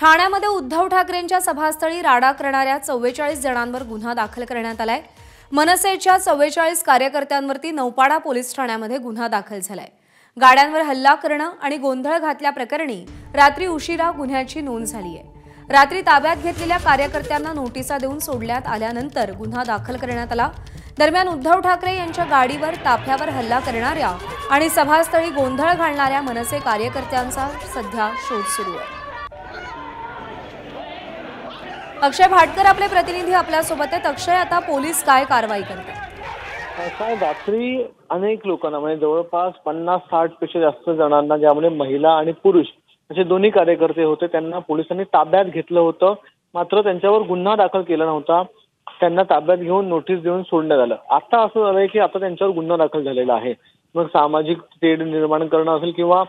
ठाण्यामध्ये उद्धव ठाकरेंच्या सभास्थळी राडा करणाऱ्या 44 जणांवर गुन्हा दाखल करण्यात आलाय। मनसेच्या 44 कार्यकर्त्यांवरती नौपाडा पोलीस ठाण्यामध्ये गुन्हा दाखल झालाय। गाड्यांवर हल्ला करणं आणि गोंधळ घातल्याप्रकरणी रात्री उशिरा गुन्ह्याची नोंद झाली आहे। रात्री ताब्यात घेतलेल्या कार्यकर्त्यांना नोटिसा देऊन सोडण्यात आल्यानंतर गुन्हा दाखल करण्यात आला। दरम्यान उद्धव ठाकरे यांच्या गाडीवर ताफ्यावर हल्ला करणाऱ्या आणि सभास्थळी गोंधळ घालणाऱ्या मनसे कार्यकर्त्यांचा सध्या शोध सुरू आहे। अक्षय भाटकर आपले प्रतिनिधी आपल्या सोबत आहेत। अक्षय, आता पोलीस काय कारवाई करतात? काय रात्री अनेक लोकांना म्हणजे जवळपास 50-60 पेक्षा जास्त जणांना, ज्यामध्ये महिला आणि पुरुष असे दोन्ही कार्यकर्ते होते, त्यांना पोलिसांनी ताब्यात घेतलं होतं। मात्र त्यांच्यावर गुन्हा दाखल केला नव्हता। त्यांना ताब्यात घेऊन नोटीस देऊन सोडण्यात आलं। आता असं झालंय की आता त्यांच्यावर गुन्हा दाखल झालेला आहे। मग सामाजिक तेढ निर्माण करणं असेल किंवा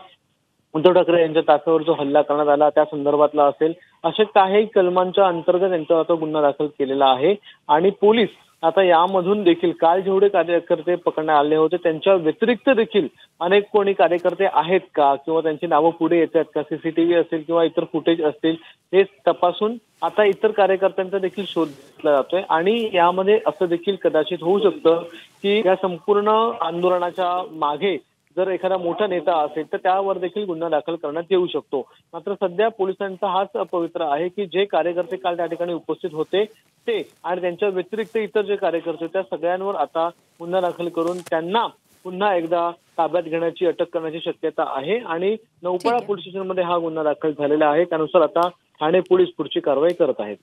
उद्धव ठाकरे यांच्या ताफ्यावर जो हल्ला करण्यात आला त्या संदर्भातला असेल, अशा काही कलमांच्या अंतर्गत त्यांच्यावर आता गुन्हा दाखल केलेला आहे। आणि पोलीस आता यामधून देखील काल जेवढे कार्यकर्ते पकडण्यात आले होते त्यांच्या व्यतिरिक्त देखील अनेक कोणी कार्यकर्ते आहेत का किंवा त्यांची नावं पुढे येतात का, सीसीटीव्ही असेल किंवा इतर फुटेज असतील, हे तपासून आता इतर कार्यकर्त्यांचा देखील शोध घेतला जातोय। आणि यामध्ये असं देखील कदाचित होऊ शकतं की या संपूर्ण आंदोलनाच्या मागे जर एखादा मोठा नेता असेल तर त्यावर देखील गुन्हा दाखल करण्यात येऊ शकतो। मात्र सध्या पोलिसांचा हाच पवित्रा आहे की जे कार्यकर्ते काल त्या ठिकाणी उपस्थित होते ते आणि त्यांच्या व्यतिरिक्त इतर जे कार्यकर्ते त्या सगळ्यांवर आता गुन्हा दाखल करून त्यांना पुन्हा एकदा ताब्यात घेण्याची, अटक करण्याची शक्यता आहे। आणि नौपाडा पोलीस स्टेशनमध्ये हा गुन्हा दाखल झालेला आहे। त्यानुसार आता ठाणे पोलीस पुढची कारवाई करत आहेत।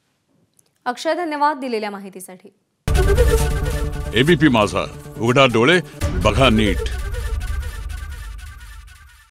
अक्षय, धन्यवाद दिलेल्या माहितीसाठी। एबीपी माझा, उघडा डोळे बघा नीट।